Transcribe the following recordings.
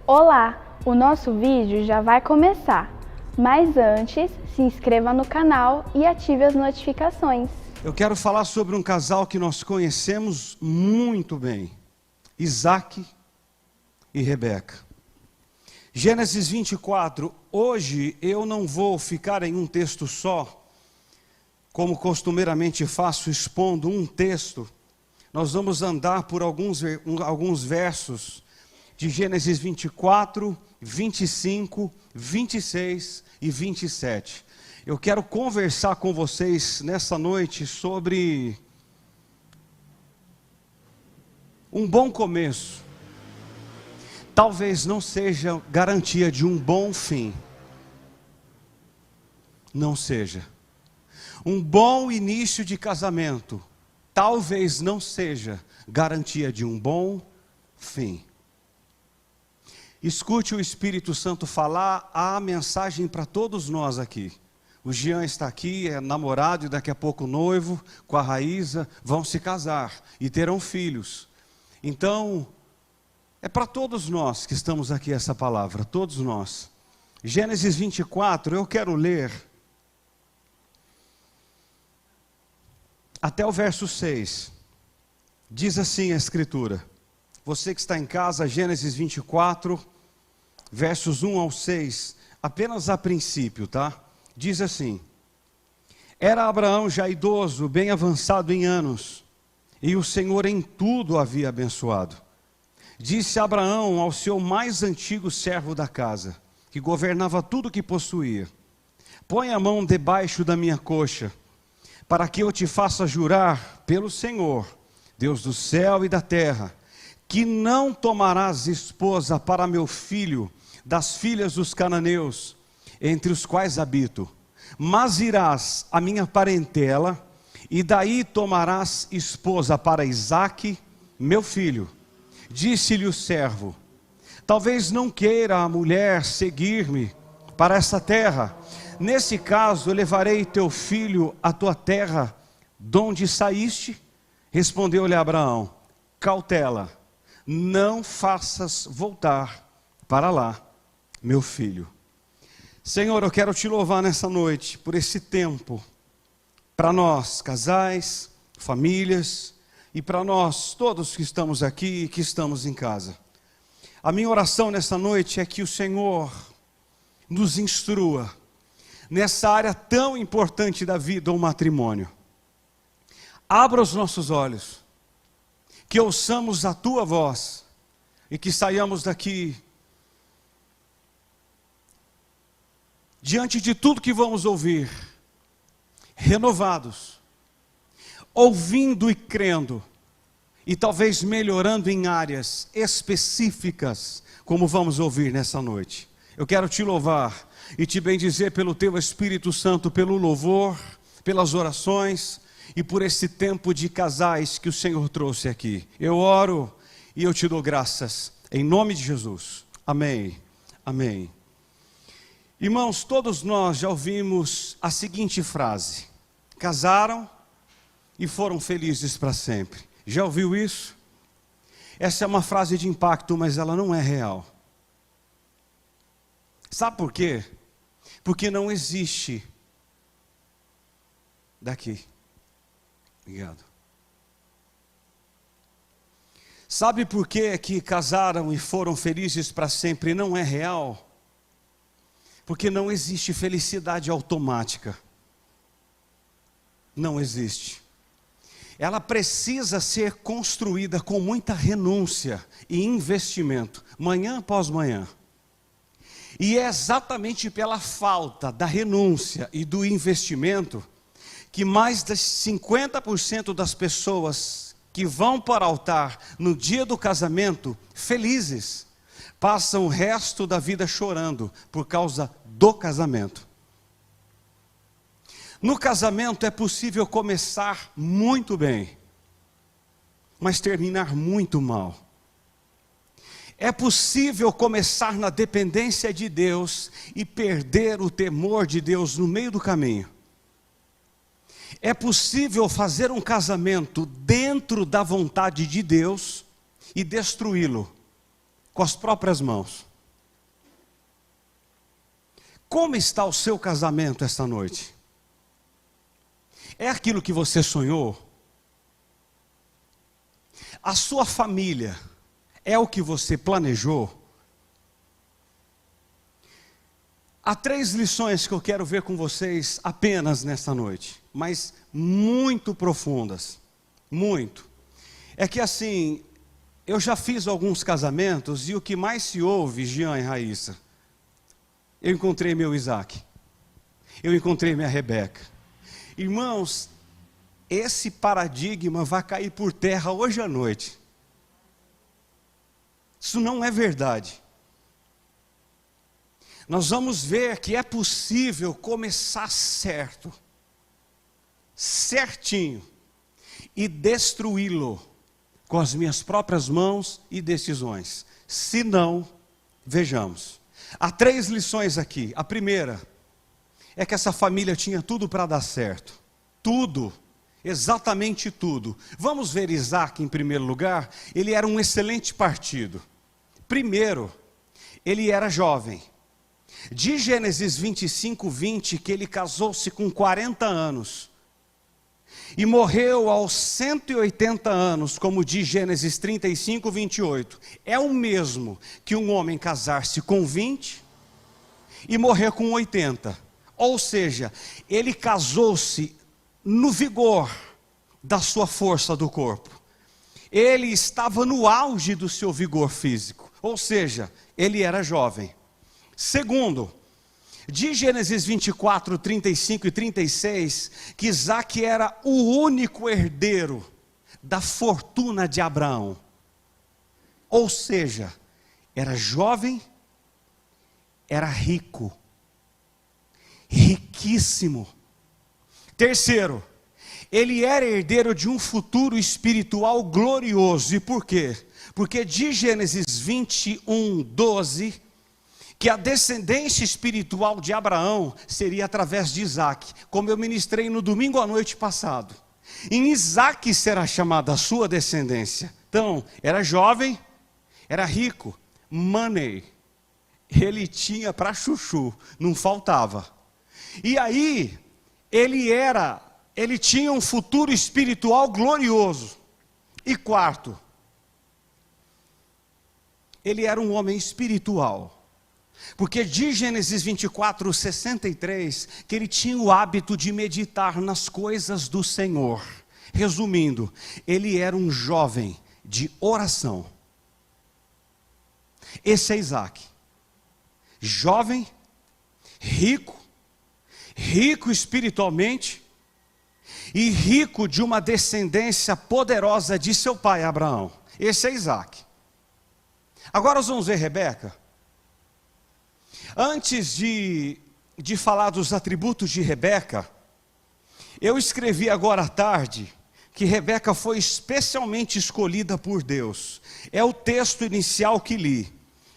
Olá, o nosso vídeo já vai começar, mas antes se inscreva no canal e ative as notificações. Eu quero falar sobre um casal que nós conhecemos muito bem, Isaac e Rebeca. Gênesis 24, hoje eu não vou ficar em um texto só, como costumeiramente faço, expondo um texto. Nós vamos andar por alguns versos de Gênesis 24, 25, 26 e 27. Eu quero conversar com vocês nessa noite sobre um bom começo. Talvez não seja garantia de um bom fim. Não seja. Um bom início de casamento talvez não seja garantia de um bom fim. Escute o Espírito Santo falar a mensagem para todos nós aqui. O Jean está aqui, é namorado e daqui a pouco noivo, com a Raíza, vão se casar e terão filhos. Então, é para todos nós que estamos aqui essa palavra, todos nós. Gênesis 24, eu quero ler até o verso 6. Diz assim a Escritura. Você que está em casa, Gênesis 24, versos 1 ao 6, apenas a princípio, tá? Diz assim: Era Abraão já idoso, bem avançado em anos, e o Senhor em tudo o havia abençoado. Disse Abraão ao seu mais antigo servo da casa, que governava tudo o que possuía: Põe a mão debaixo da minha coxa, para que eu te faça jurar pelo Senhor, Deus do céu e da terra, que não tomarás esposa para meu filho das filhas dos cananeus, entre os quais habito, mas irás à minha parentela, e daí tomarás esposa para Isaque, meu filho. Disse-lhe o servo: Talvez não queira a mulher seguir-me para essa terra. Nesse caso, eu levarei teu filho à tua terra, donde saíste. Respondeu-lhe Abraão: Cautela, não faças voltar para lá, meu filho. Senhor, eu quero te louvar nessa noite por esse tempo, para nós, casais, famílias, e para nós, todos que estamos aqui e que estamos em casa. A minha oração nessa noite é que o Senhor nos instrua nessa área tão importante da vida, o matrimônio. Abra os nossos olhos, que ouçamos a tua voz e que saiamos daqui diante de tudo que vamos ouvir, renovados, ouvindo e crendo, e talvez melhorando em áreas específicas, como vamos ouvir nessa noite. Eu quero te louvar e te bendizer pelo teu Espírito Santo, pelo louvor, pelas orações e por esse tempo de casais que o Senhor trouxe aqui. Eu oro e eu te dou graças, em nome de Jesus. Amém, amém. Irmãos, todos nós já ouvimos a seguinte frase: casaram e foram felizes para sempre. Já ouviu isso? Essa é uma frase de impacto, mas ela não é real. Sabe por quê? Porque não existe daqui. Obrigado. Sabe por que casaram e foram felizes para sempre e não é real? Porque não existe felicidade automática. Não existe. Ela precisa ser construída com muita renúncia e investimento, manhã após manhã. E é exatamente pela falta da renúncia e do investimento que mais de 50% das pessoas que vão para o altar no dia do casamento, felizes, passam o resto da vida chorando por causa do casamento. No casamento é possível começar muito bem, mas terminar muito mal. É possível começar na dependência de Deus e perder o temor de Deus no meio do caminho. É possível fazer um casamento dentro da vontade de Deus e destruí-lo com as próprias mãos. Como está o seu casamento esta noite? É aquilo que você sonhou? A sua família é o que você planejou? Há 3 lições que eu quero ver com vocês apenas nesta noite, mas muito profundas, muito. É que assim, eu já fiz alguns casamentos e o que mais se ouve, Jean e Raíssa, eu encontrei meu Isaac, eu encontrei minha Rebeca. Irmãos, esse paradigma vai cair por terra hoje à noite. Isso não é verdade. Nós vamos ver que é possível começar certo, certinho, e destruí-lo com as minhas próprias mãos e decisões. Se não, vejamos. Há 3 lições aqui. A primeira é que essa família tinha tudo para dar certo. Tudo, exatamente tudo. Vamos ver Isaac em primeiro lugar. Ele era um excelente partido. Primeiro, ele era jovem. De Gênesis 25, 20, que ele casou-se com 40 anos e morreu aos 180 anos, como diz Gênesis 35, 28. É o mesmo que um homem casar-se com 20 e morrer com 80. Ou seja, ele casou-se no vigor da sua força do corpo. Ele estava no auge do seu vigor físico, ou seja, ele era jovem. Segundo, de Gênesis 24, 35 e 36, que Isaac era o único herdeiro da fortuna de Abraão. Ou seja, era jovem, era rico, riquíssimo. Terceiro, ele era herdeiro de um futuro espiritual glorioso. E por quê? Porque de Gênesis 21, 12... que a descendência espiritual de Abraão seria através de Isaac, como eu ministrei no domingo à noite passado. Em Isaac será chamada a sua descendência. Então, era jovem, era rico, money, ele tinha para chuchu, não faltava. E aí, ele tinha um futuro espiritual glorioso. E quarto, ele era um homem espiritual. Porque de Gênesis 24, 63, que ele tinha o hábito de meditar nas coisas do Senhor. Resumindo, ele era um jovem de oração. Esse é Isaac. Jovem, rico espiritualmente, e rico de uma descendência poderosa de seu pai Abraão. Esse é Isaac. Agora nós vamos ver Rebeca. Antes de falar dos atributos de Rebeca, eu escrevi agora à tarde que Rebeca foi especialmente escolhida por Deus. É o texto inicial que li.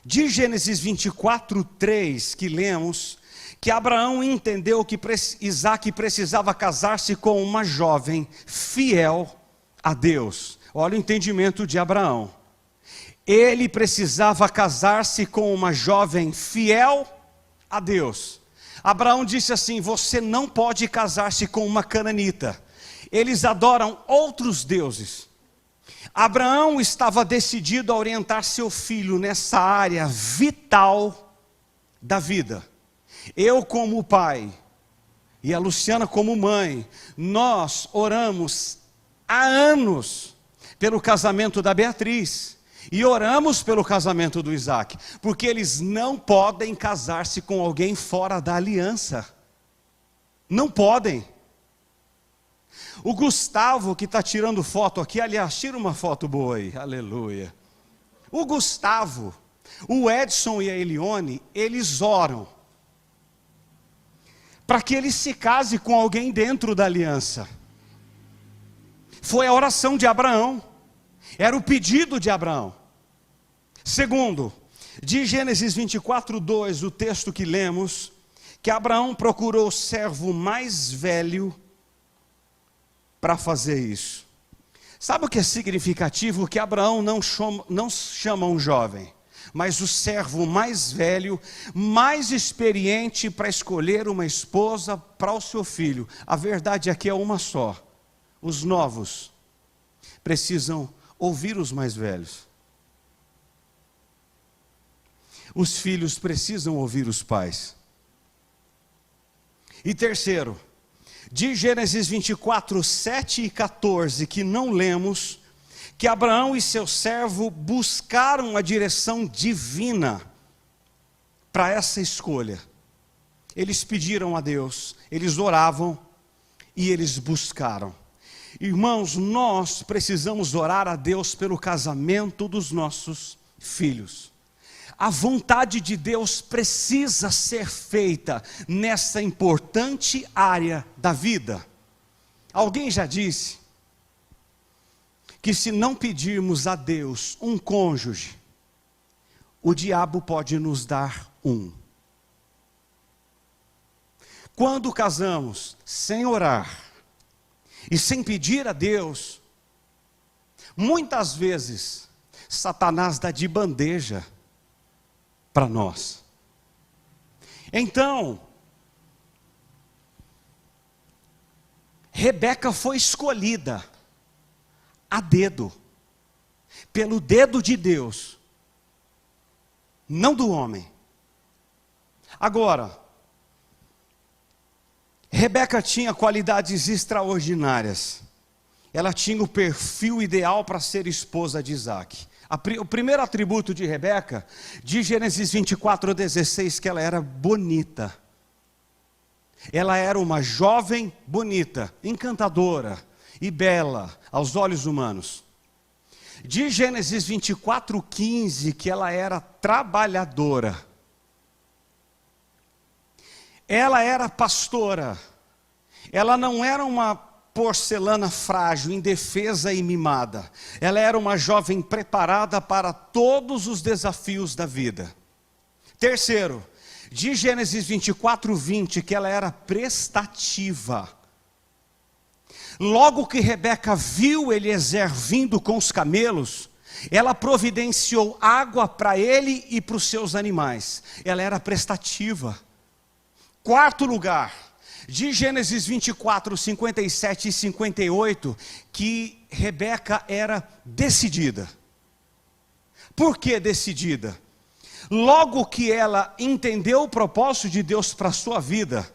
De Gênesis 24, 3, que lemos, que Abraão entendeu que Isaac precisava casar-se com uma jovem fiel a Deus. Olha o entendimento de Abraão. Ele precisava casar-se com uma jovem fiel a Deus. Abraão disse assim: você não pode casar-se com uma cananita. Eles adoram outros deuses. Abraão estava decidido a orientar seu filho nessa área vital da vida. Eu como pai e a Luciana como mãe, nós oramos há anos pelo casamento da Beatriz. E oramos pelo casamento do Isaac, porque eles não podem casar-se com alguém fora da aliança. Não podem. O Gustavo que está tirando foto aqui, aliás, tira uma foto boa aí, aleluia. O Gustavo, o Edson e a Elione, eles oram para que ele se case com alguém dentro da aliança. Foi a oração de Abraão. Era o pedido de Abraão. Segundo, de Gênesis 24, 2, o texto que lemos, que Abraão procurou o servo mais velho para fazer isso. Sabe o que é significativo? Que Abraão não chama um jovem. mas o servo mais velho, mais experiente para escolher uma esposa para o seu filho. A verdade aqui é uma só: os novos precisam ouvir os mais velhos. Os filhos precisam ouvir os pais. E terceiro, de Gênesis 24, 7 e 14, que não lemos, que Abraão e seu servo buscaram a direção divina para essa escolha. Eles pediram a Deus, eles oravam e eles buscaram. Irmãos, nós precisamos orar a Deus pelo casamento dos nossos filhos. A vontade de Deus precisa ser feita nessa importante área da vida. Alguém já disse que se não pedirmos a Deus um cônjuge, o diabo pode nos dar um. Quando casamos sem orar e sem pedir a Deus, muitas vezes Satanás dá de bandeja para nós. Então, Rebeca foi escolhida a dedo, pelo dedo de Deus, não do homem. Agora, Rebeca tinha qualidades extraordinárias. Ela tinha o perfil ideal para ser esposa de Isaac. O primeiro atributo de Rebeca, de Gênesis 24, 16, que ela era bonita. Ela era uma jovem bonita, encantadora e bela aos olhos humanos. De Gênesis 24, 15, que ela era trabalhadora. Ela era pastora. Ela não era uma porcelana frágil, indefesa e mimada. Ela era uma jovem preparada para todos os desafios da vida. Terceiro, de Gênesis 24, 20, que ela era prestativa. Logo que Rebeca viu Eliezer vindo com os camelos, ela providenciou água para ele e para os seus animais. Ela era prestativa. Quarto lugar, de Gênesis 24, 57 e 58, que Rebeca era decidida. Por que decidida? Logo que ela entendeu o propósito de Deus para a sua vida,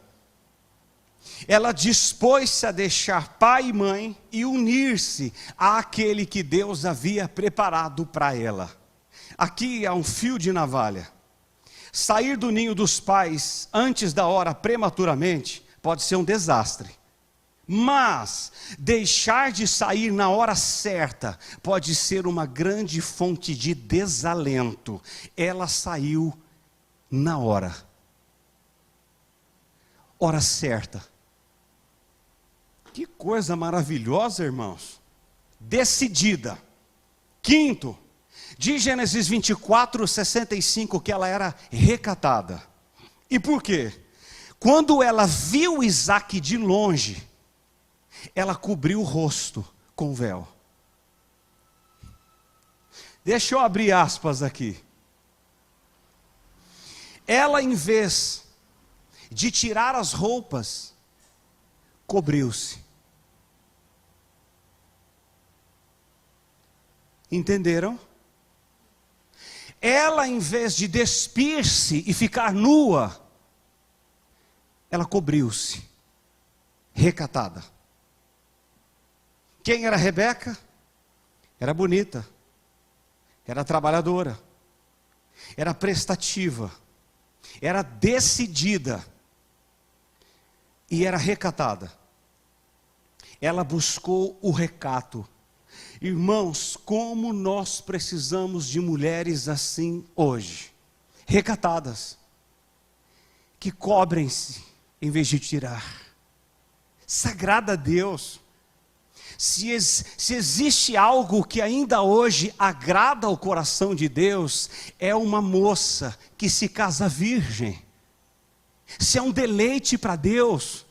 ela dispôs-se a deixar pai e mãe e unir-se àquele que Deus havia preparado para ela. Aqui há um fio de navalha. Sair do ninho dos pais antes da hora prematuramente pode ser um desastre. Mas deixar de sair na hora certa pode ser uma grande fonte de desalento. Ela saiu na hora. Hora certa. Que coisa maravilhosa, irmãos. Decidida. Quinto, de Gênesis 24, 65, que ela era recatada. E por quê? Quando ela viu Isaac de longe, ela cobriu o rosto com o véu. Deixa eu abrir aspas aqui. Ela, em vez de tirar as roupas, cobriu-se. Entenderam? Ela, em vez de despir-se e ficar nua, ela cobriu-se, recatada. Quem era Rebeca? Era bonita, era trabalhadora, era prestativa, era decidida e era recatada. Ela buscou o recato. Irmãos, como nós precisamos de mulheres assim hoje, recatadas, que cobrem-se em vez de tirar. Sagrada a Deus. Se existe algo que ainda hoje agrada ao coração de Deus, é uma moça que se casa virgem. Se é um deleite para Deus,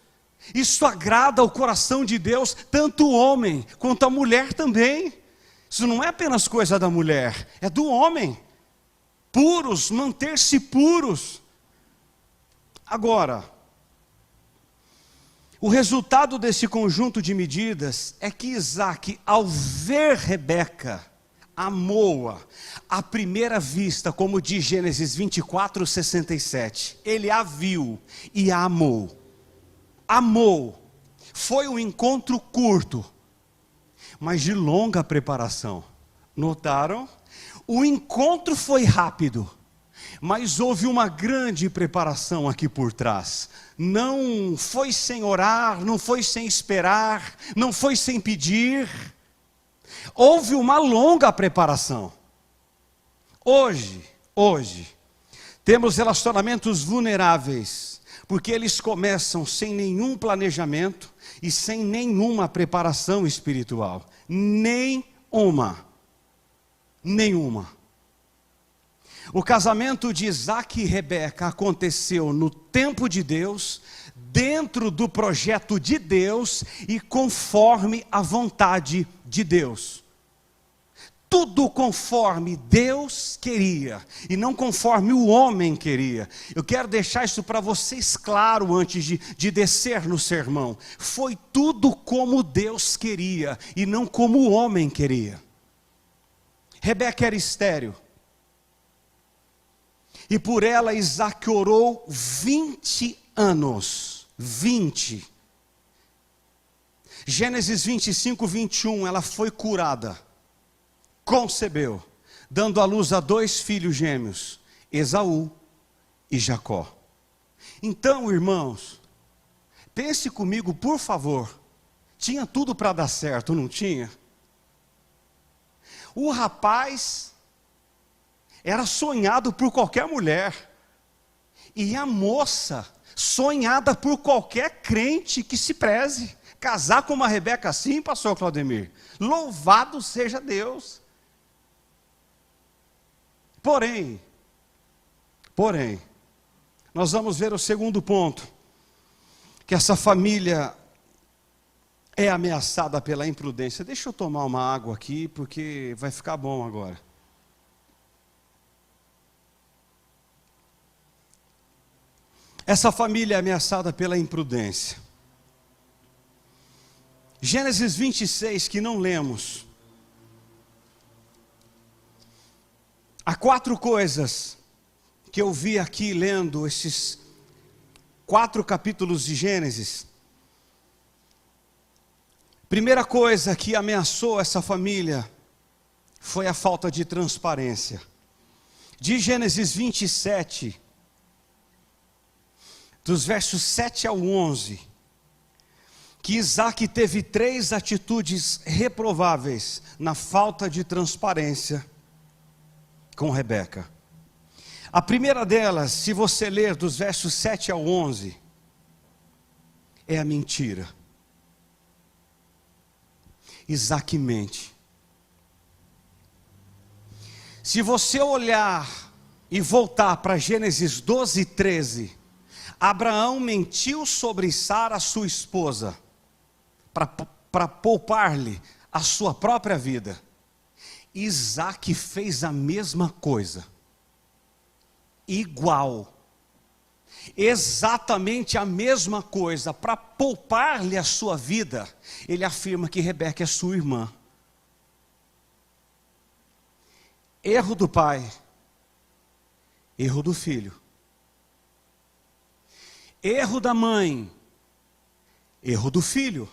isso agrada ao coração de Deus, tanto o homem quanto a mulher também. Isso não é apenas coisa da mulher, é do homem. puros, manter-se puros. Agora, o resultado desse conjunto de medidas é que Isaac, ao ver Rebeca, amou-a à primeira vista, como diz Gênesis 24:67. Ele a viu e a amou. Amou. Foi um encontro curto, mas de longa preparação. Notaram? O encontro foi rápido, mas houve uma grande preparação aqui por trás. Não foi sem orar, não foi sem esperar, não foi sem pedir. Houve uma longa preparação. Hoje, temos relacionamentos vulneráveis, porque eles começam sem nenhum planejamento e sem nenhuma preparação espiritual. Nenhuma. O casamento de Isaac e Rebeca aconteceu no tempo de Deus, dentro do projeto de Deus e conforme a vontade de Deus. Tudo conforme Deus queria e não conforme o homem queria. Eu quero deixar isso para vocês claro antes de descer no sermão. Foi tudo como Deus queria e não como o homem queria. Rebeca era estéril. E por ela Isaac orou 20 anos. 20. Gênesis 25:21, ela foi curada. Concebeu, dando à luz a 2 filhos gêmeos, Esaú e Jacó. Então, irmãos, pense comigo, por favor. Tinha tudo para dar certo, não tinha? O rapaz era sonhado por qualquer mulher, e a moça sonhada por qualquer crente que se preze. Casar com uma Rebeca assim, pastor Claudemir, louvado seja Deus. Porém, nós vamos ver o segundo ponto, que essa família é ameaçada pela imprudência. Deixa eu tomar uma água aqui, porque vai ficar bom agora. Essa família é ameaçada pela imprudência. Gênesis 26, que não lemos. Há 4 coisas que eu vi aqui lendo esses 4 capítulos de Gênesis. Primeira coisa que ameaçou essa família foi a falta de transparência. De Gênesis 27, dos versos 7 ao 11, que Isaac teve 3 atitudes reprováveis na falta de transparência com Rebeca. A primeira delas, se você ler dos versos 7 ao 11, é a mentira. Isaac mente. Se você olhar e voltar para Gênesis 12:13, Abraão mentiu sobre Sara, sua esposa, para poupar-lhe a sua própria vida. Isaac fez a mesma coisa, igual, exatamente a mesma coisa, para poupar-lhe a sua vida. Ele afirma que Rebeca é sua irmã. Erro do pai, erro do filho. Erro da mãe, erro do filho.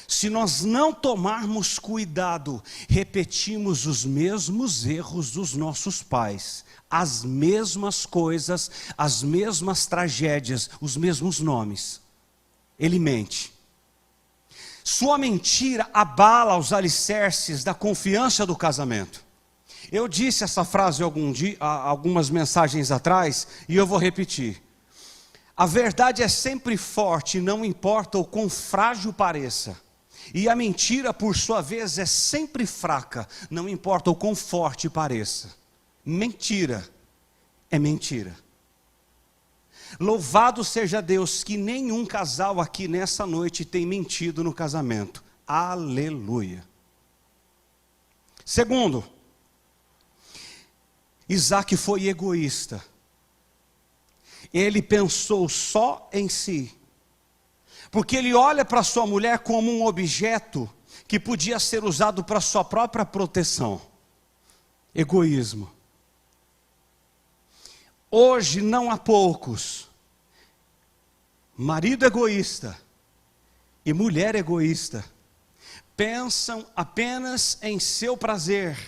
Se nós não tomarmos cuidado, repetimos os mesmos erros dos nossos pais, as mesmas coisas, as mesmas tragédias, os mesmos nomes. Ele mente. Sua mentira abala os alicerces da confiança do casamento. Eu disse essa frase algumas mensagens atrás, e eu vou repetir. A verdade é sempre forte, não importa o quão frágil pareça. E a mentira, por sua vez, é sempre fraca, não importa o quão forte pareça. Mentira é mentira. Louvado seja Deus que nenhum casal aqui nessa noite tem mentido no casamento. Aleluia. Segundo, Isaac foi egoísta. Ele pensou só em si. Porque ele olha para sua mulher como um objeto que podia ser usado para sua própria proteção. Egoísmo. Hoje não há poucos. Marido egoísta e mulher egoísta pensam apenas em seu prazer,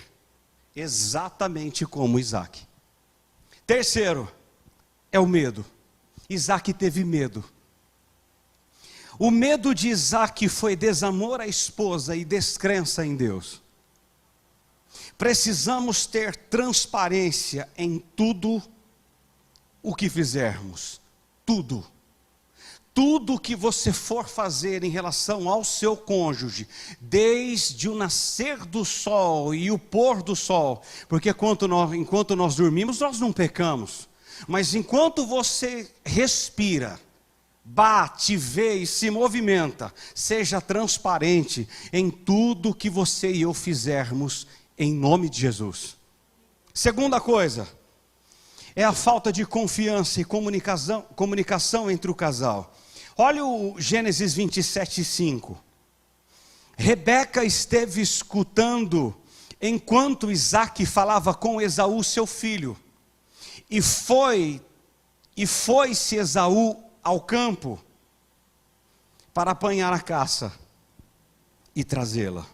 exatamente como Isaac. Terceiro, é o medo. Isaac teve medo. O medo de Isaac foi desamor à esposa e descrença em Deus. Precisamos ter transparência em tudo o que fizermos. Tudo. Tudo que você for fazer em relação ao seu cônjuge, desde o nascer do sol e o pôr do sol, porque enquanto nós dormimos, nós não pecamos, mas enquanto você respira, bate, vê e se movimenta, seja transparente em tudo que você e eu fizermos, em nome de Jesus. Segunda coisa, é a falta de confiança e comunicação entre o casal. Olha o Gênesis 27:5. Rebeca esteve escutando enquanto Isaac falava com Esaú, seu filho. E foi-se Esaú ao campo para apanhar a caça e trazê-la.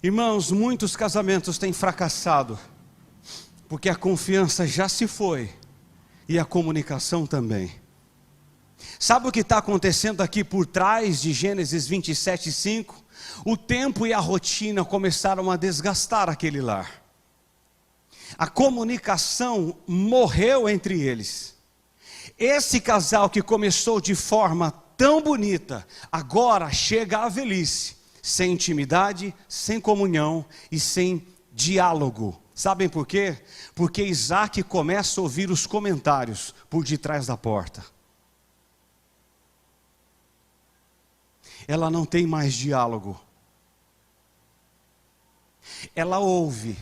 Irmãos, muitos casamentos têm fracassado, porque a confiança já se foi, e a comunicação também. Sabe o que está acontecendo aqui por trás de Gênesis 27:5? O tempo e a rotina começaram a desgastar aquele lar. A comunicação morreu entre eles. Esse casal que começou de forma tão bonita, agora chega à velhice, sem intimidade, sem comunhão e sem diálogo. Sabem por quê? Porque Isaac começa a ouvir os comentários por detrás da porta. Ela não tem mais diálogo. Ela ouve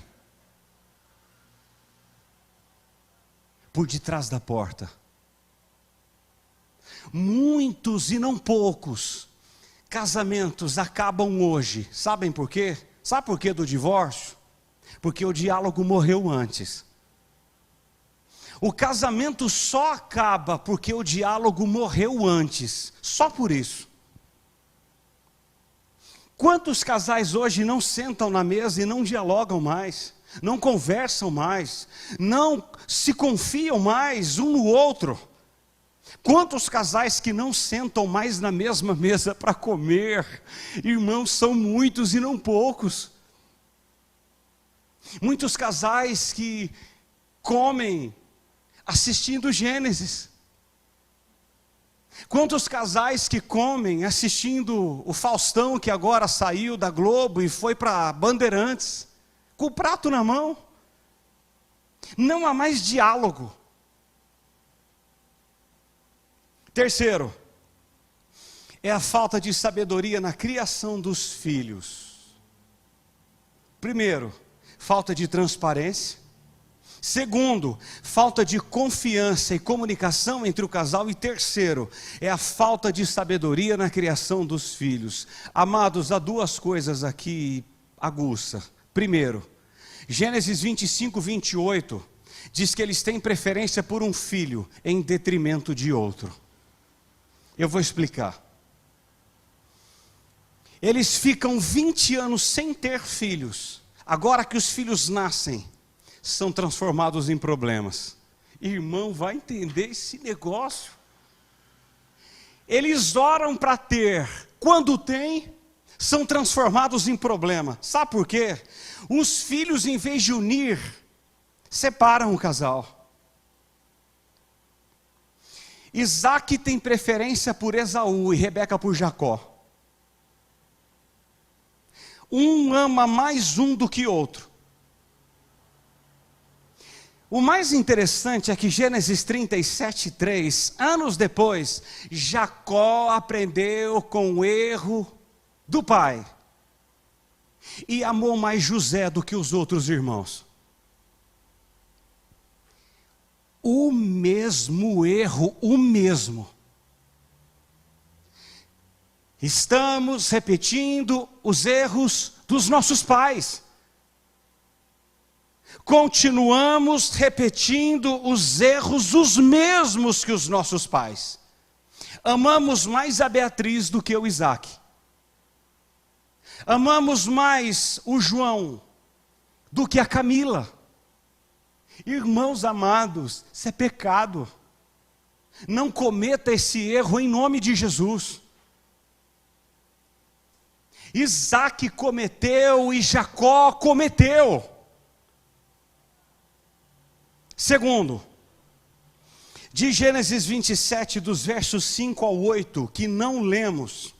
por detrás da porta. Muitos e não poucos casamentos acabam hoje. Sabem por quê? Sabe por quê do divórcio? Porque o diálogo morreu antes. O casamento só acaba porque o diálogo morreu antes. Só por isso. Quantos casais hoje não sentam na mesa e não dialogam mais, não conversam mais, não se confiam mais um no outro? Quantos casais que não sentam mais na mesma mesa para comer? Irmãos, são muitos e não poucos. Muitos casais que comem assistindo Gênesis. Quantos casais que comem assistindo o Faustão, que agora saiu da Globo e foi para Bandeirantes, com o prato na mão. Não há mais diálogo. Terceiro, é a falta de sabedoria na criação dos filhos. Primeiro, falta de transparência. Segundo, falta de confiança e comunicação entre o casal. E terceiro, é a falta de sabedoria na criação dos filhos. Amados, há duas coisas aqui aguça. Primeiro, Gênesis 25:28 diz que eles têm preferência por um filho em detrimento de outro. Eu vou explicar. Eles ficam 20 anos sem ter filhos. Agora que os filhos nascem, são transformados em problemas. Irmão, vai entender esse negócio. Eles oram para ter. Quando tem, são transformados em problema. Sabe por quê? Os filhos, em vez de unir, separam o casal. Isaac tem preferência por Esaú e Rebeca por Jacó. Um ama mais um do que outro. O mais interessante é que Gênesis 37:3, anos depois, Jacó aprendeu com o erro do pai. e amou mais José do que os outros irmãos. O mesmo erro, o mesmo. Estamos repetindo os erros dos nossos pais. Continuamos repetindo os erros os mesmos que os nossos pais. Amamos mais a Beatriz do que o Isaac. Amamos mais o João do que a Camila. Irmãos amados, isso é pecado. Não cometa esse erro em nome de Jesus. Isaac cometeu e Jacó cometeu. Segundo, de Gênesis 27, dos versos 5 ao 8, que não lemos,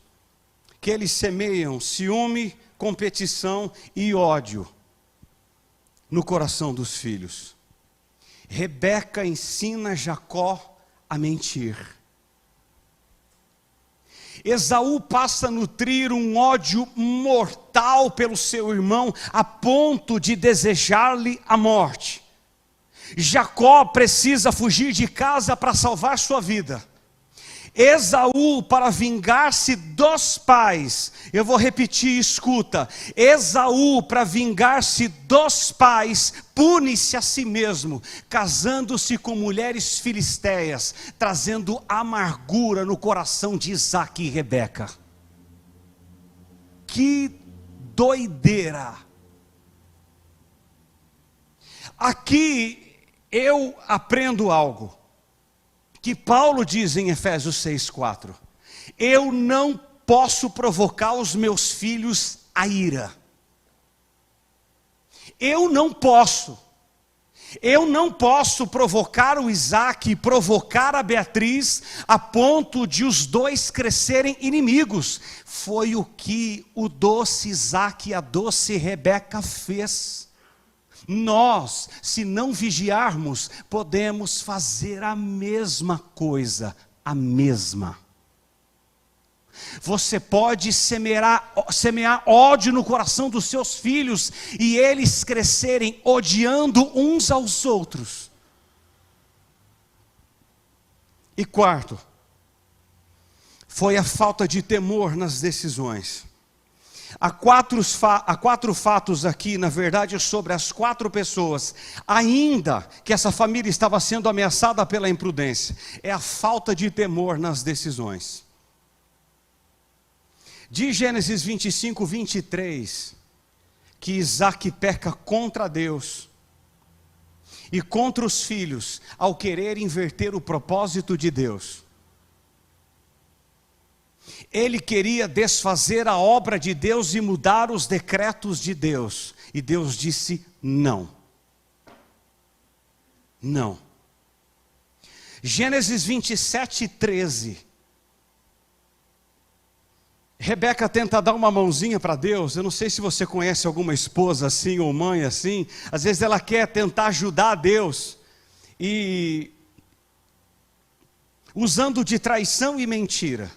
que eles semeiam ciúme, competição e ódio no coração dos filhos. Rebeca ensina Jacó a mentir. Esaú passa a nutrir um ódio mortal pelo seu irmão, a ponto de desejar-lhe a morte. Jacó precisa fugir de casa para salvar sua vida. Esaú, para vingar-se dos pais, eu vou repetir, escuta. Esaú, para vingar-se dos pais, pune-se a si mesmo, casando-se com mulheres filisteias, trazendo amargura no coração de Isaque e Rebeca. Que doideira! Aqui eu aprendo algo que Paulo diz em Efésios 6,4. Eu não posso provocar os meus filhos a ira. Eu não posso provocar o Isaac e provocar a Beatriz a ponto de os dois crescerem inimigos. Foi o que o doce Isaac e a doce Rebeca fez. Nós, se não vigiarmos, podemos fazer a mesma coisa, a mesma. Você pode semear ódio no coração dos seus filhos e eles crescerem odiando uns aos outros. E quarto, foi a falta de temor nas decisões. Há quatro fatos aqui, na verdade, sobre as 4 pessoas, ainda que essa família estava sendo ameaçada pela imprudência. É a falta de temor nas decisões. De Gênesis 25, 23, que Isaac peca contra Deus e contra os filhos, ao querer inverter o propósito de Deus. Ele queria desfazer a obra de Deus e mudar os decretos de Deus. E Deus disse não. Não. Gênesis 27, 13. Rebeca tenta dar uma mãozinha para Deus. Eu não sei se você conhece alguma esposa assim ou mãe assim. Às vezes ela quer tentar ajudar a Deus. E usando de traição e mentira.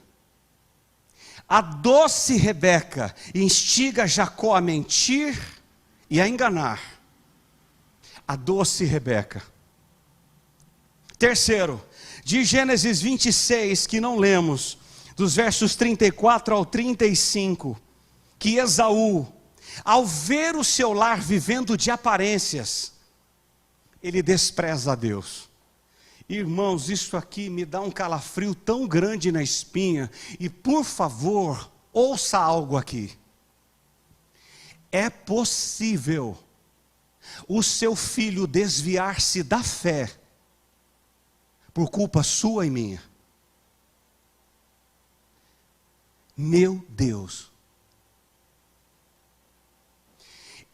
A doce Rebeca instiga Jacó a mentir e a enganar. A doce Rebeca. Terceiro, de Gênesis 26, que não lemos, dos versos 34 ao 35, que Esaú, ao ver o seu lar vivendo de aparências, ele despreza a Deus. Irmãos, isso aqui me dá um calafrio tão grande na espinha. E por favor, ouça algo aqui. É possível o seu filho desviar-se da fé por culpa sua e minha. Meu Deus.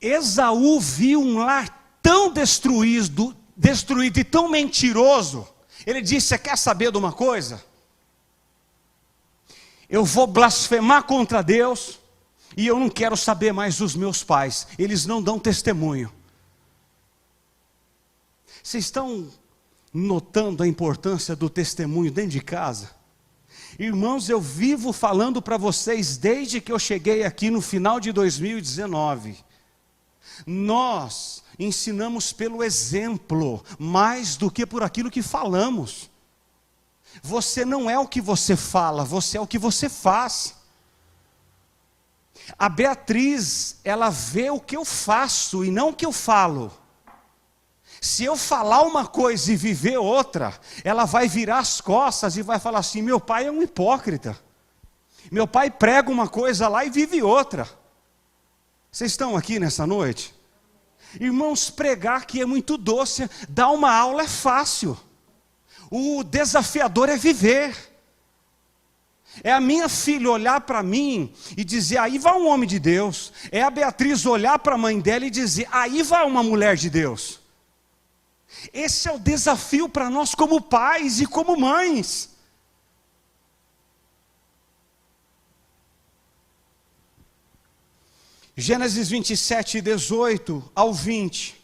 Esaú viu um lar tão destruído e tão mentiroso. Ele disse: você quer saber de uma coisa? Eu vou blasfemar contra Deus e eu não quero saber mais dos meus pais. Eles não dão testemunho. Vocês estão notando a importância do testemunho dentro de casa? Irmãos, eu vivo falando para vocês desde que eu cheguei aqui no final de 2019. Nós ensinamos pelo exemplo, mais do que por aquilo que falamos. Você não é o que você fala, você é o que você faz. A Beatriz, ela vê o que eu faço e não o que eu falo. Se eu falar uma coisa e viver outra, ela vai virar as costas e vai falar assim: meu pai é um hipócrita. Meu pai prega uma coisa lá e vive outra. Vocês estão aqui nessa noite? Irmãos, pregar aqui é muito doce, dar uma aula é fácil. O desafiador é viver. É a minha filha olhar para mim e dizer: aí vai um homem de Deus. É a Beatriz olhar para a mãe dela e dizer: aí vai uma mulher de Deus. Esse é o desafio para nós como pais e como mães. Gênesis 27, 18 ao 20,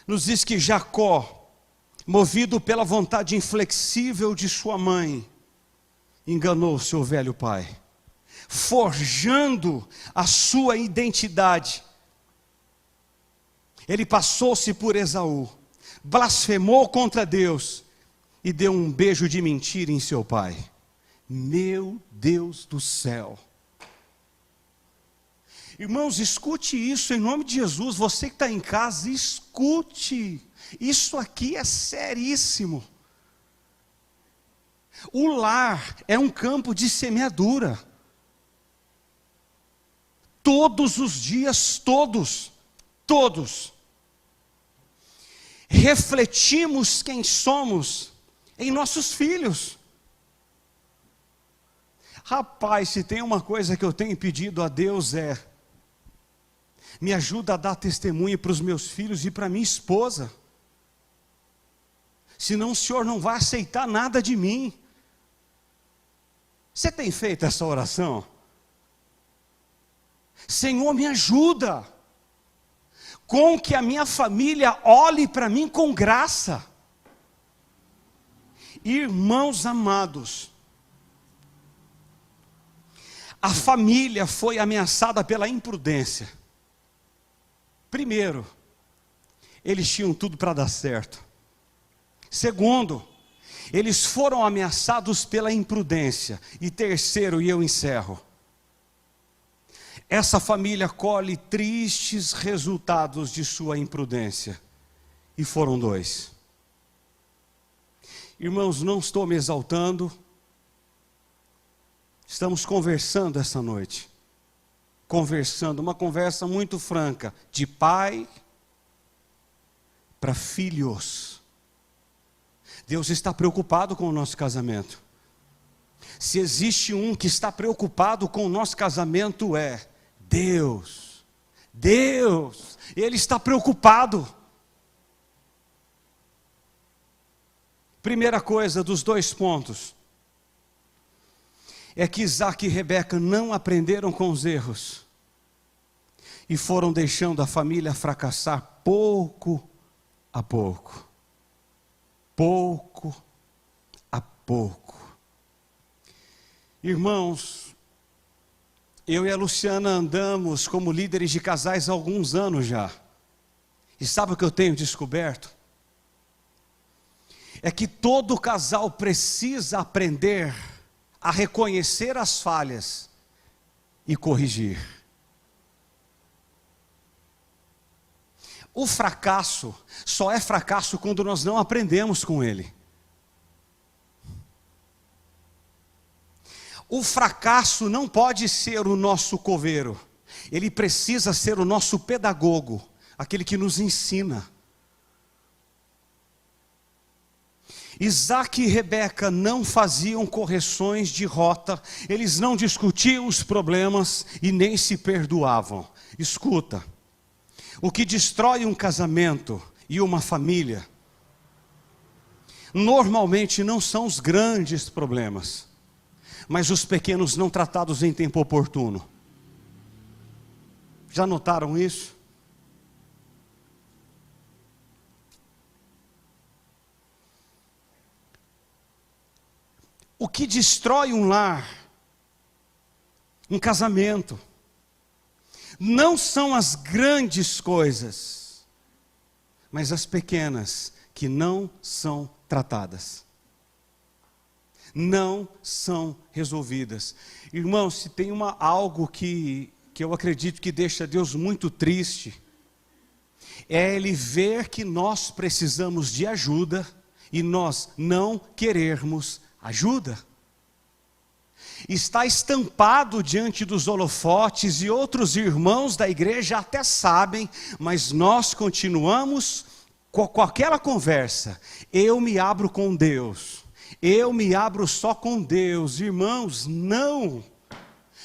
nos diz que Jacó, movido pela vontade inflexível de sua mãe, enganou seu velho pai, forjando a sua identidade. Ele passou-se por Esaú, blasfemou contra Deus e deu um beijo de mentira em seu pai. Meu Deus do céu! Irmãos, escute isso em nome de Jesus. Você que está em casa, escute. Isso aqui é seríssimo. O lar é um campo de semeadura. Todos os dias, todos. Refletimos quem somos em nossos filhos. Rapaz, se tem uma coisa que eu tenho pedido a Deus é: me ajuda a dar testemunho para os meus filhos e para minha esposa. Senão o Senhor não vai aceitar nada de mim. Você tem feito essa oração? Senhor, me ajuda, com que a minha família olhe para mim com graça. Irmãos amados, a família foi ameaçada pela imprudência. Primeiro, eles tinham tudo para dar certo. Segundo, eles foram ameaçados pela imprudência. E terceiro, e eu encerro, essa família colhe tristes resultados de sua imprudência. E foram dois. Irmãos, não estou me exaltando. Estamos conversando essa noite. Uma conversa muito franca, de pai para filhos. Deus está preocupado com o nosso casamento. Se existe um que está preocupado com o nosso casamento, é Deus. Ele está preocupado. Primeira coisa dos 2 pontos é que Isaac e Rebeca não aprenderam com os erros e foram deixando a família fracassar pouco a pouco. Pouco a pouco. Irmãos, eu e a Luciana andamos como líderes de casais há alguns anos já. E sabe o que eu tenho descoberto? É que todo casal precisa aprender a reconhecer as falhas e corrigir. O fracasso só é fracasso quando nós não aprendemos com ele. O fracasso não pode ser o nosso coveiro, ele precisa ser o nosso pedagogo, aquele que nos ensina. Isaac e Rebeca não faziam correções de rota, eles não discutiam os problemas e nem se perdoavam. Escuta, o que destrói um casamento e uma família, normalmente não são os grandes problemas, mas os pequenos não tratados em tempo oportuno. Já notaram isso? O que destrói um lar, um casamento, não são as grandes coisas, mas as pequenas que não são tratadas, não são resolvidas. Irmãos, se tem algo que eu acredito que deixa Deus muito triste, é Ele ver que nós precisamos de ajuda e nós não querermos ajuda. Está estampado diante dos holofotes e outros irmãos da igreja até sabem, mas nós continuamos com aquela conversa. Eu me abro com Deus, eu me abro só com Deus. Irmãos, não.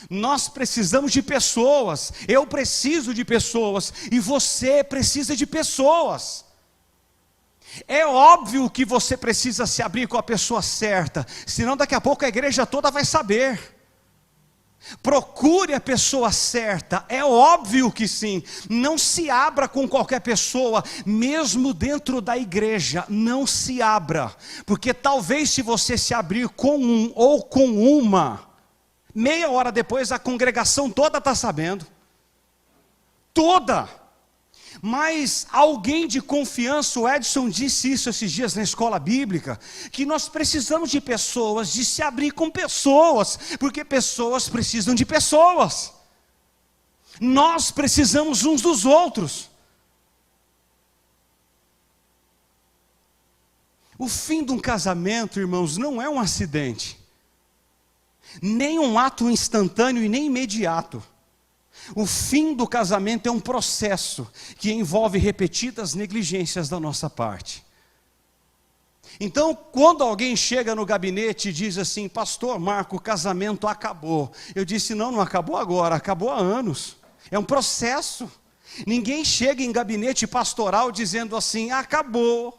Nós precisamos de pessoas, eu preciso de pessoas e você precisa de pessoas. É óbvio que você precisa se abrir com a pessoa certa, senão daqui a pouco a igreja toda vai saber. Procure a pessoa certa, é óbvio que sim. Não se abra com qualquer pessoa, mesmo dentro da igreja, não se abra. Porque talvez se você se abrir com um ou com uma, meia hora depois a congregação toda está sabendo. Toda. Mas alguém de confiança, o Edson disse isso esses dias na escola bíblica, que nós precisamos de pessoas, de se abrir com pessoas, porque pessoas precisam de pessoas. Nós precisamos uns dos outros. O fim de um casamento, irmãos, não é um acidente, nem um ato instantâneo e nem imediato. O fim do casamento é um processo que envolve repetidas negligências da nossa parte. Então, quando alguém chega no gabinete e diz assim: pastor Marco, o casamento acabou. Eu disse: não acabou agora, acabou há anos. É um processo. Ninguém chega em gabinete pastoral dizendo assim: acabou.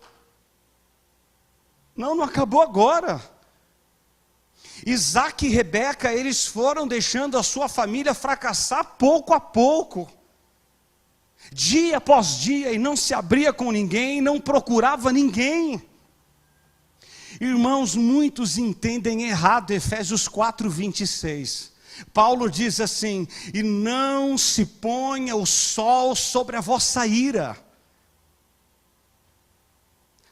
Não acabou agora. Isaac e Rebeca, eles foram deixando a sua família fracassar pouco a pouco, dia após dia, e não se abria com ninguém, não procurava ninguém. Irmãos, muitos entendem errado Efésios 4:26. Paulo diz assim: e não se ponha o sol sobre a vossa ira.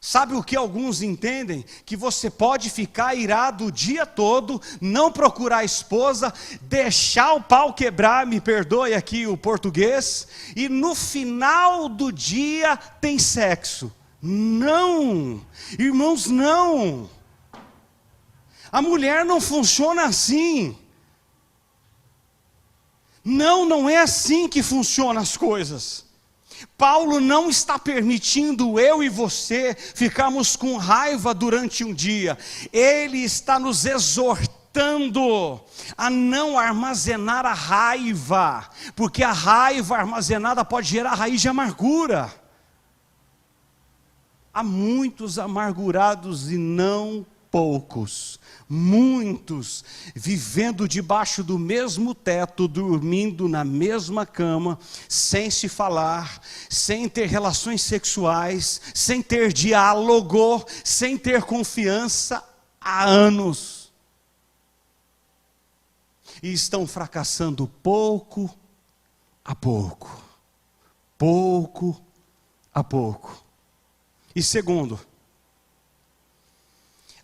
Sabe o que alguns entendem? Que você pode ficar irado o dia todo, não procurar a esposa, deixar o pau quebrar, me perdoe aqui o português, e no final do dia tem sexo. Não, irmãos, não. A mulher não funciona assim. Não é assim que funcionam as coisas. Paulo não está permitindo eu e você ficarmos com raiva durante um dia. Ele está nos exortando a não armazenar a raiva, porque a raiva armazenada pode gerar raiz de amargura. Há muitos amargurados e não poucos, muitos vivendo debaixo do mesmo teto, dormindo na mesma cama, sem se falar, sem ter relações sexuais, sem ter diálogo, sem ter confiança há anos. E estão fracassando pouco a pouco, pouco a pouco. E segundo,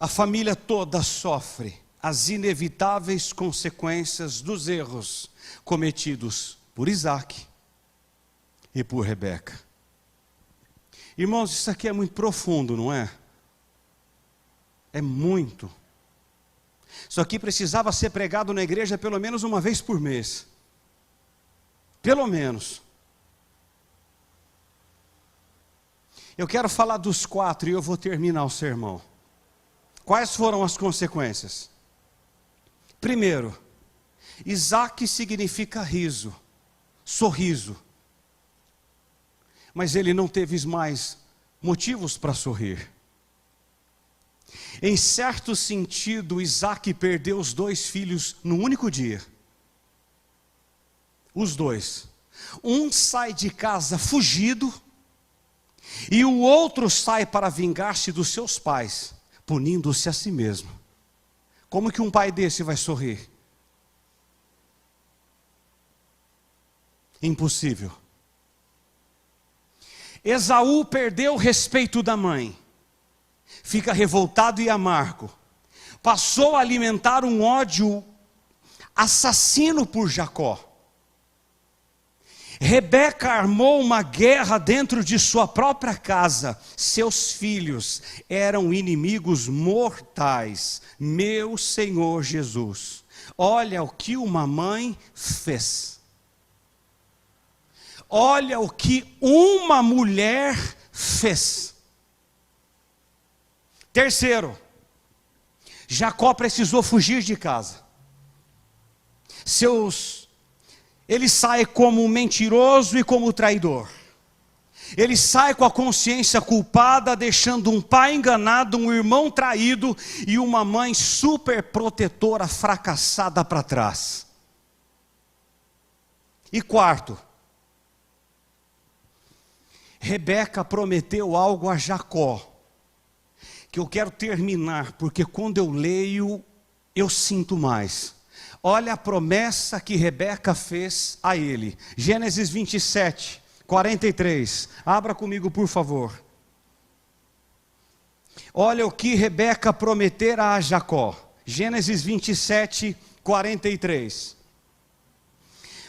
a família toda sofre as inevitáveis consequências dos erros cometidos por Isaac e por Rebeca. Irmãos, isso aqui é muito profundo, não é? É muito. Isso aqui precisava ser pregado na igreja pelo menos uma vez por mês. Pelo menos. Eu quero falar dos 4 e eu vou terminar o sermão. Quais foram as consequências? Primeiro, Isaac significa riso, sorriso. Mas ele não teve mais motivos para sorrir. Em certo sentido, Isaac perdeu os 2 filhos num único dia. Os 2. Um sai de casa fugido, e o outro sai para vingar-se dos seus pais, punindo-se a si mesmo. Como que um pai desse vai sorrir? Impossível. Esaú perdeu o respeito da mãe, fica revoltado e amargo, passou a alimentar um ódio assassino por Jacó. Rebeca armou uma guerra dentro de sua própria casa. Seus filhos eram inimigos mortais. Meu Senhor Jesus, olha o que uma mãe fez. Olha o que uma mulher fez. Terceiro, Jacó precisou fugir de casa. Ele sai como mentiroso e como traidor. Ele sai com a consciência culpada, deixando um pai enganado, um irmão traído e uma mãe super protetora fracassada para trás. E quarto, Rebeca prometeu algo a Jacó, que eu quero terminar, porque quando eu leio, eu sinto mais. Olha a promessa que Rebeca fez a ele. Gênesis 27, 43. Abra comigo, por favor. Olha o que Rebeca prometera a Jacó. Gênesis 27, 43.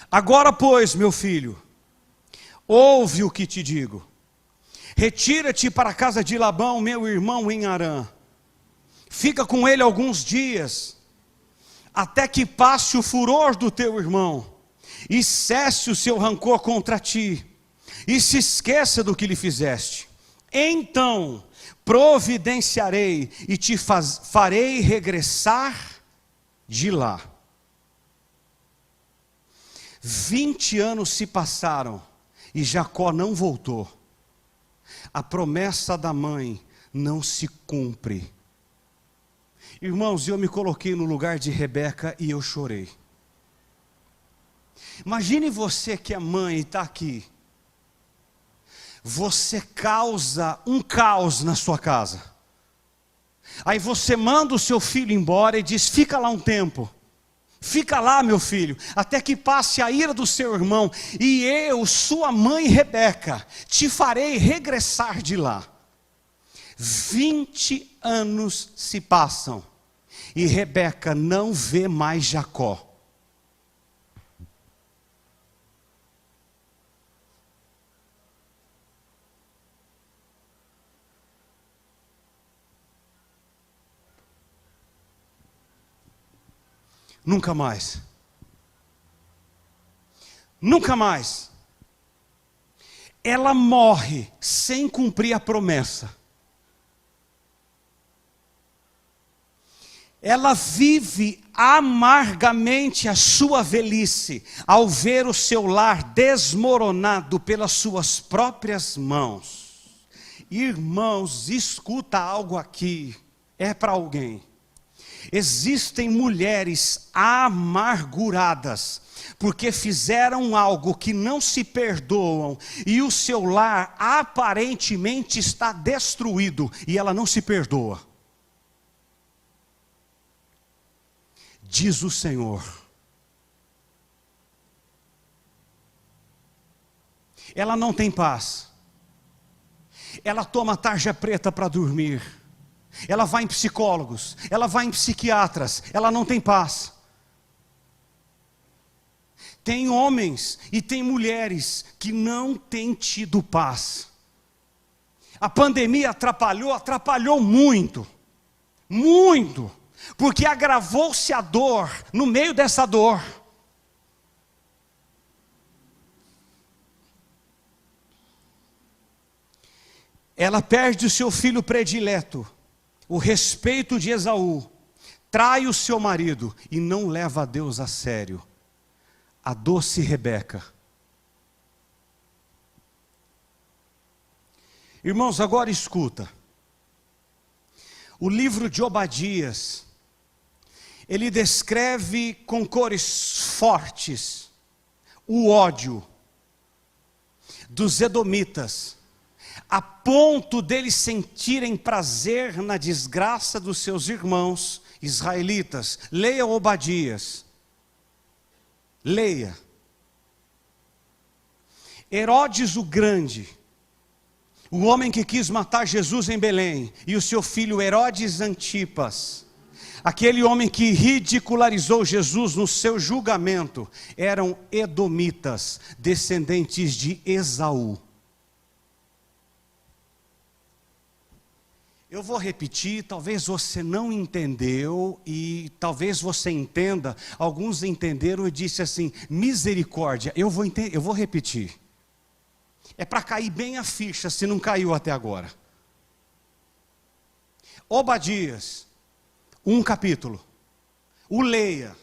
Agora, pois, meu filho, ouve o que te digo. Retira-te para a casa de Labão, meu irmão, em Harã. Fica com ele alguns dias, até que passe o furor do teu irmão, e cesse o seu rancor contra ti, e se esqueça do que lhe fizeste. Então providenciarei e te farei regressar de lá. 20 anos se passaram, e Jacó não voltou. A promessa da mãe não se cumpre. Irmãos, eu me coloquei no lugar de Rebeca e eu chorei. Imagine você que é mãe e está aqui. Você causa um caos na sua casa. Aí você manda o seu filho embora e diz: fica lá um tempo. Fica lá, meu filho, até que passe a ira do seu irmão, e eu, sua mãe Rebeca, te farei regressar de lá. 20 anos se passam, e Rebeca não vê mais Jacó. Nunca mais. Nunca mais. Ela morre sem cumprir a promessa. Ela vive amargamente a sua velhice, ao ver o seu lar desmoronado pelas suas próprias mãos. Irmãos, escuta algo aqui, é para alguém. Existem mulheres amarguradas, porque fizeram algo que não se perdoam, e o seu lar aparentemente está destruído, e ela não se perdoa. Diz o Senhor. Ela não tem paz. Ela toma tarja preta para dormir. Ela vai em psicólogos, ela vai em psiquiatras, ela não tem paz. Tem homens e tem mulheres que não têm tido paz. A pandemia atrapalhou muito, muito, porque agravou-se a dor no meio dessa dor. Ela perde o seu filho predileto, o respeito de Esaú, trai o seu marido e não leva a Deus a sério. A doce Rebeca. Irmãos, agora escuta. O livro de Obadias, ele descreve com cores fortes o ódio dos edomitas, a ponto deles sentirem prazer na desgraça dos seus irmãos Israelitas, leia Obadias. Leia. Herodes o Grande, o homem que quis matar Jesus em Belém, e o seu filho Herodes Antipas, aquele homem que ridicularizou Jesus no seu julgamento, eram edomitas, descendentes de Esaú. Eu vou repetir, talvez você não entendeu e talvez você entenda. Alguns entenderam e disse assim, misericórdia. Eu vou repetir. É para cair bem a ficha, se não caiu até agora. Obadias, um capítulo. O leia,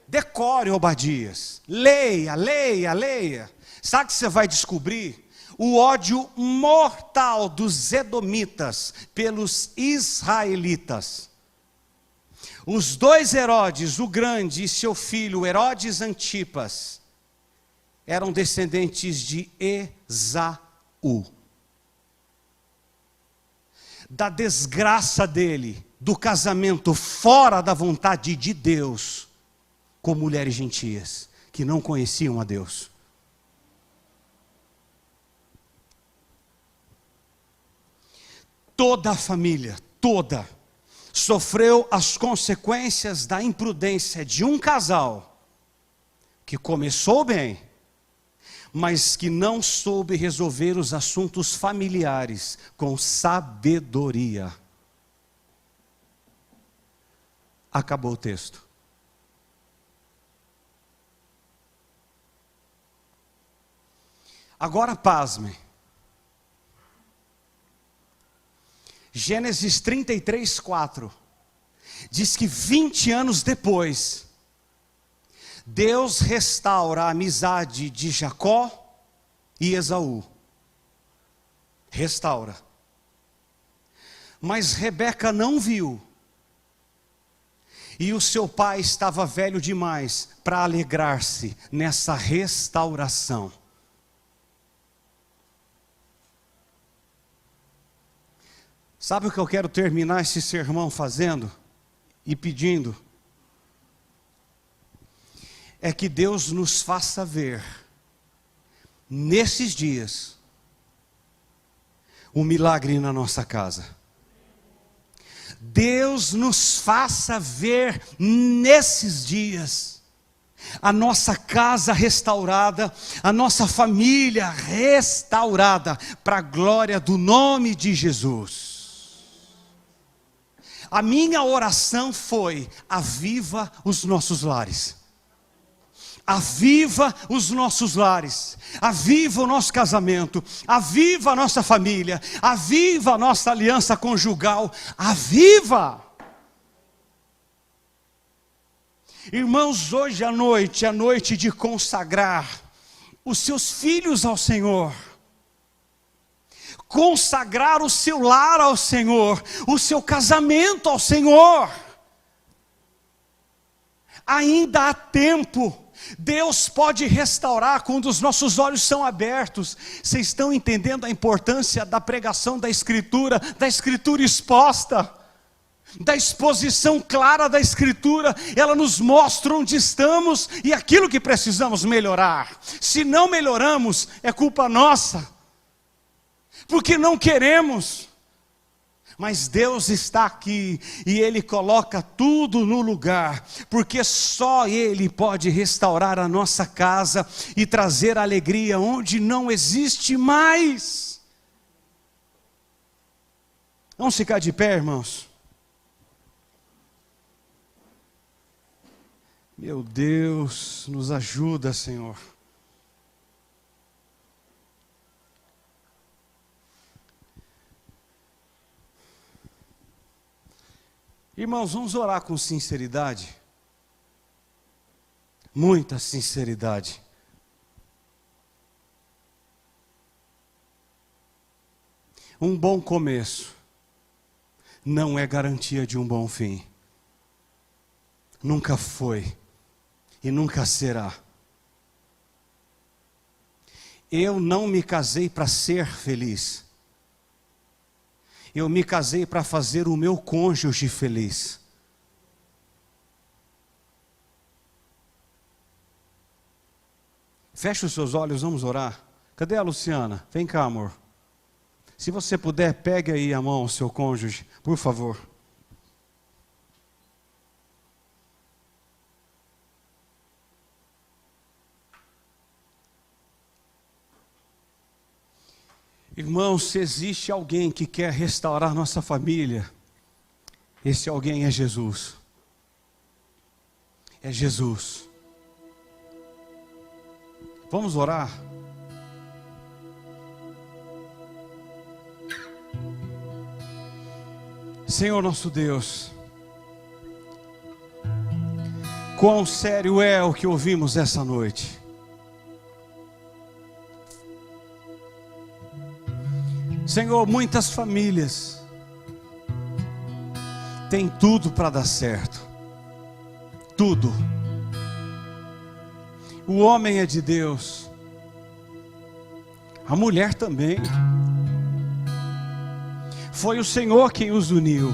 decore Obadias. Leia. Sabe o que você vai descobrir? O ódio mortal dos edomitas pelos israelitas. Os dois Herodes, o Grande e seu filho Herodes Antipas, eram descendentes de Esaú. Da desgraça dele, do casamento fora da vontade de Deus, com mulheres gentias, que não conheciam a Deus. Toda a família, sofreu as consequências da imprudência de um casal que começou bem, mas que não soube resolver os assuntos familiares com sabedoria. Acabou o texto. Agora pasmem. Gênesis 33, 4, diz que 20 anos depois, Deus restaura a amizade de Jacó e Esaú. Restaura. Mas Rebeca não viu. E o seu pai estava velho demais para alegrar-se nessa restauração. Sabe o que eu quero terminar esse sermão fazendo e pedindo? É que Deus nos faça ver, nesses dias, um milagre na nossa casa. Deus nos faça ver, nesses dias, a nossa casa restaurada, a nossa família restaurada, para a glória do nome de Jesus. A minha oração foi: aviva os nossos lares. Aviva os nossos lares. Aviva o nosso casamento. Aviva a nossa família. Aviva a nossa aliança conjugal. Aviva! Irmãos, hoje à noite é a noite de consagrar os seus filhos ao Senhor. Consagrar o seu lar ao Senhor, o seu casamento ao Senhor. Ainda há tempo. Deus pode restaurar quando os nossos olhos são abertos. Vocês estão entendendo a importância da pregação da Escritura exposta, da exposição clara da Escritura? Ela nos mostra onde estamos e aquilo que precisamos melhorar. Se não melhoramos, é culpa nossa. Porque não queremos, mas Deus está aqui e Ele coloca tudo no lugar, porque só Ele pode restaurar a nossa casa e trazer alegria onde não existe mais. Vamos ficar de pé, irmãos? Meu Deus, nos ajuda, Senhor. Irmãos, vamos orar com sinceridade, muita sinceridade. Um bom começo não é garantia de um bom fim. Nunca foi e nunca será. Eu não me casei para ser feliz. Eu me casei para fazer o meu cônjuge feliz. Feche os seus olhos, vamos orar. Cadê a Luciana? Vem cá, amor. Se você puder, pegue aí a mão ao seu cônjuge, por favor. Irmãos, se existe alguém que quer restaurar nossa família, esse alguém é Jesus. É Jesus. Vamos orar? Senhor nosso Deus, quão sério é o que ouvimos essa noite. Senhor, muitas famílias têm tudo para dar certo, tudo. O homem é de Deus, a mulher também. Foi o Senhor quem os uniu.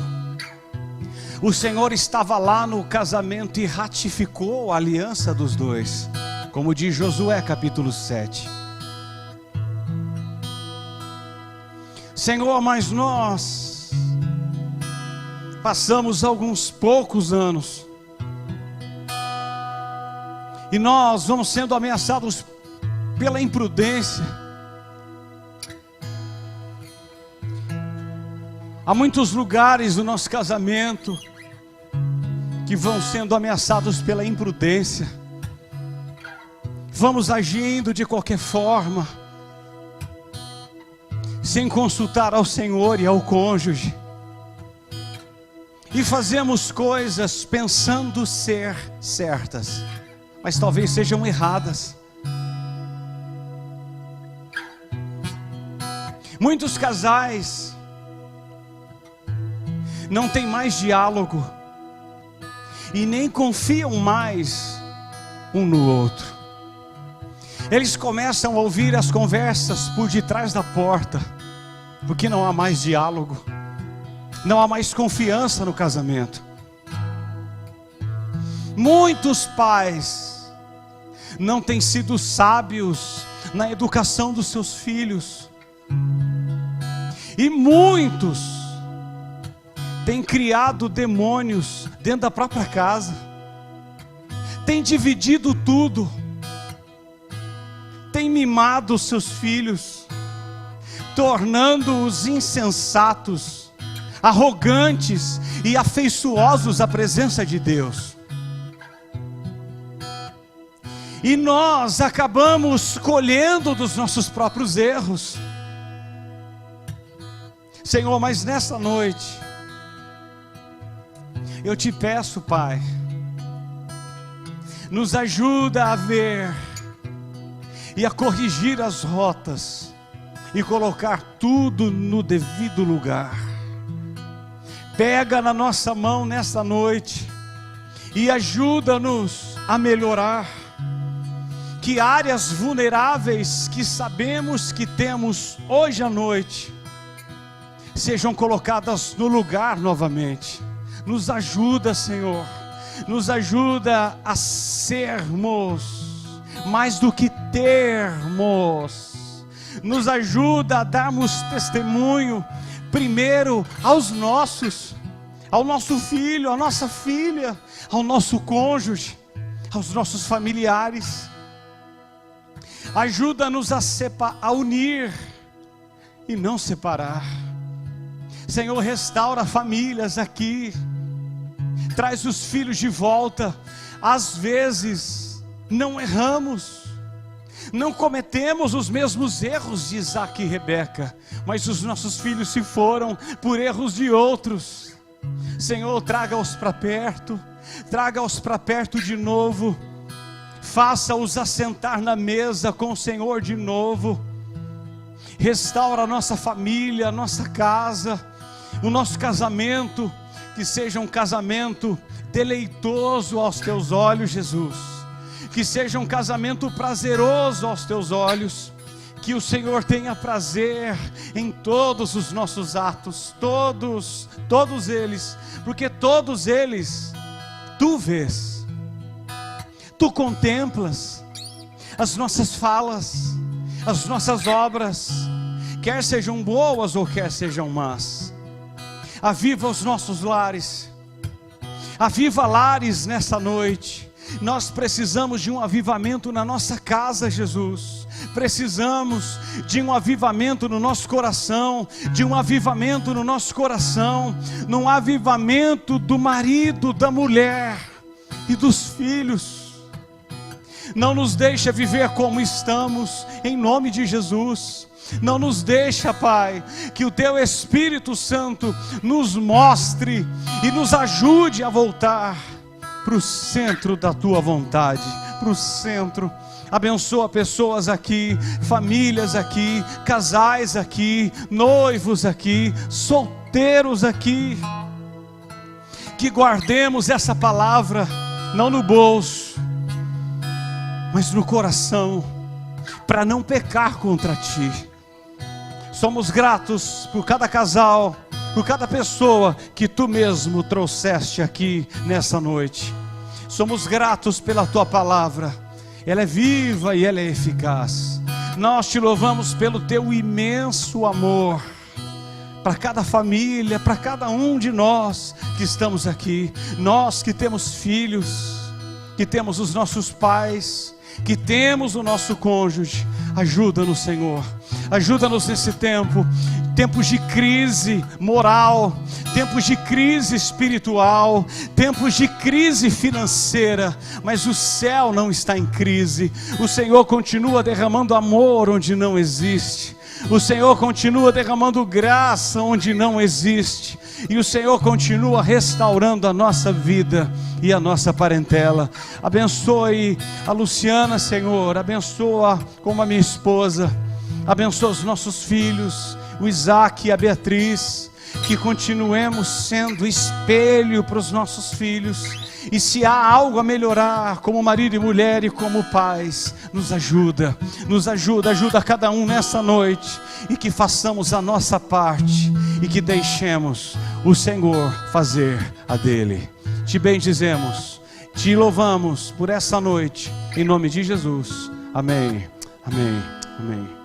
O Senhor estava lá no casamento e ratificou a aliança dos dois, como diz Josué capítulo 7. Senhor, mas nós passamos alguns poucos anos e nós vamos sendo ameaçados pela imprudência. Há muitos lugares do nosso casamento que vão sendo ameaçados pela imprudência. Vamos agindo de qualquer forma, sem consultar ao Senhor e ao cônjuge. E fazemos coisas pensando ser certas, mas talvez sejam erradas. Muitos casais não têm mais diálogo e nem confiam mais um no outro. Eles começam a ouvir as conversas por detrás da porta, porque não há mais diálogo, não há mais confiança no casamento. Muitos pais não têm sido sábios na educação dos seus filhos, e muitos têm criado demônios dentro da própria casa, têm dividido tudo, têm mimado os seus filhos, tornando-os insensatos, arrogantes e afeiçoosos à presença de Deus. E nós acabamos colhendo dos nossos próprios erros. Senhor, mas nessa noite eu te peço, Pai, nos ajuda a ver e a corrigir as rotas e colocar tudo no devido lugar. Pega na nossa mão nessa noite e ajuda-nos a melhorar. Que áreas vulneráveis que sabemos que temos hoje à noite sejam colocadas no lugar novamente. Nos ajuda, Senhor, nos ajuda a sermos mais do que termos. Nos ajuda a darmos testemunho primeiro aos nossos, ao nosso filho, à nossa filha, ao nosso cônjuge, aos nossos familiares. Ajuda-nos a unir e não separar. Senhor, restaura famílias aqui, traz os filhos de volta. Às vezes não erramos, não cometemos os mesmos erros de Isaac e Rebeca, mas os nossos filhos se foram por erros de outros. Senhor, traga-os para perto, traga-os para perto de novo, faça-os assentar na mesa com o Senhor de novo. Restaura a nossa família, a nossa casa, o nosso casamento, que seja um casamento deleitoso aos teus olhos, Jesus, que seja um casamento prazeroso aos teus olhos, que o Senhor tenha prazer em todos os nossos atos, todos eles, porque todos eles, tu vês, tu contemplas. as nossas falas, as nossas obras, quer sejam boas ou quer sejam más. Aviva os nossos lares, aviva lares nessa noite. Nós precisamos de um avivamento na nossa casa, Jesus. Precisamos de um avivamento no nosso coração, de um avivamento no nosso coração, num avivamento do marido, da mulher e dos filhos. Não nos deixa viver como estamos, em nome de Jesus. Não nos deixa, Pai, que o Teu Espírito Santo nos mostre e nos ajude a voltar para o centro da Tua vontade, para o centro. Abençoa pessoas aqui, famílias aqui, casais aqui, noivos aqui, solteiros aqui. Que guardemos essa palavra, não no bolso, mas no coração, para não pecar contra Ti. Somos gratos por cada casal, por cada pessoa que Tu mesmo trouxeste aqui nessa noite. Somos gratos pela Tua palavra. Ela é viva e ela é eficaz. Nós Te louvamos pelo Teu imenso amor para cada família, para cada um de nós que estamos aqui. Nós que temos filhos, que temos os nossos pais, que temos o nosso cônjuge. Ajuda-nos, Senhor. Ajuda-nos nesse tempo. Tempos de crise moral, tempos de crise espiritual, tempos de crise financeira, mas o céu não está em crise. O Senhor continua derramando amor onde não existe. O Senhor continua derramando graça onde não existe. E o Senhor continua restaurando a nossa vida e a nossa parentela. Abençoe a Luciana, Senhor. Abençoa como a minha esposa. Abençoa os nossos filhos, o Isaac e a Beatriz. Que continuemos sendo espelho para os nossos filhos. E se há algo a melhorar como marido e mulher e como pais, nos ajuda, ajuda cada um nessa noite. E que façamos a nossa parte e que deixemos o Senhor fazer a dele. Te bendizemos, te louvamos por essa noite, em nome de Jesus. Amém, amém, amém.